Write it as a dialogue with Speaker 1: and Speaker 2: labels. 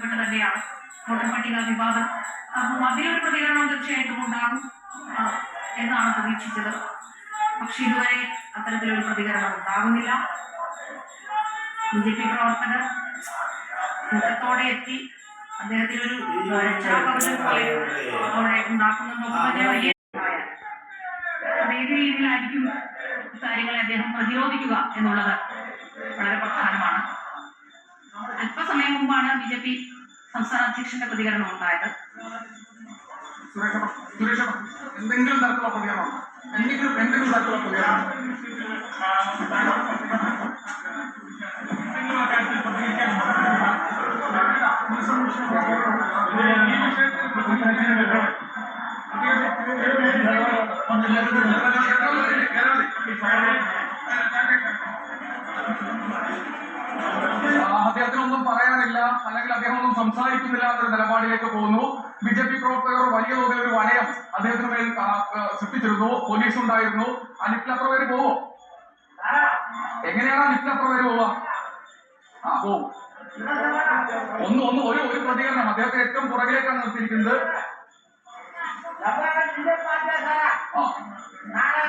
Speaker 1: ബന്ധപ്പെട്ട് തന്നെയാണ് വോട്ടർ പട്ടിക വിവാദം. അപ്പം അതിലൊരു പ്രതികരണം തീർച്ചയായിട്ടും ഉണ്ടാകും എന്നാണ് പ്രതീക്ഷിച്ചത്. പക്ഷെ ഇതുവരെ അത്തരത്തിലൊരു പ്രതികരണം ഉണ്ടാകുന്നില്ല. BJP പ്രവർത്തകർ കൂട്ടത്തോടെ എത്തി അദ്ദേഹത്തിനൊരു രക്ഷാകവചം പോലെ അവിടെ ഉണ്ടാക്കുന്നതൊക്കെ തന്നെ വലിയ ഏത് രീതിയിലായിരിക്കും കാര്യങ്ങളെ അദ്ദേഹം പ്രതിരോധിക്കുക എന്നുള്ളത് വളരെ പ്രധാനമാണ്. അല്പസമയം മുമ്പാണ് BJP സംസ്ഥാന അധ്യക്ഷന്റെ പ്രതികരണം ഉണ്ടായത്.
Speaker 2: എന്തെങ്കിലും തരത്തിലുള്ള പ്രതികരണം എന്തെങ്കിലും തരത്തിലുള്ള പ്രതികരണം അദ്ദേഹത്തിനൊന്നും പറയാനില്ല, അല്ലെങ്കിൽ അദ്ദേഹം ഒന്നും സംസാരിക്കുന്നില്ല എന്നൊരു നിലപാടിലേക്ക് പോകുന്നു. BJP പ്രവർത്തകർ വലിയ തോതിൽ ഒരു വലയം അദ്ദേഹത്തിന് മേൽ സൃഷ്ടിച്ചിരുന്നു. പോലീസ് ഉണ്ടായിരുന്നു. ആ ലിഫ്റ്റിൽ അത്ര പേര് പോവോ? എങ്ങനെയാണ് ആ ലിഫ്റ്റിൽ അത്ര പേര് പോവുക? പോവും. ഒരു പ്രതികരണം അദ്ദേഹത്തെ ഏറ്റവും പുറകിലേക്കാണ് നിർത്തിയിരിക്കുന്നത്.
Speaker 3: നാളെ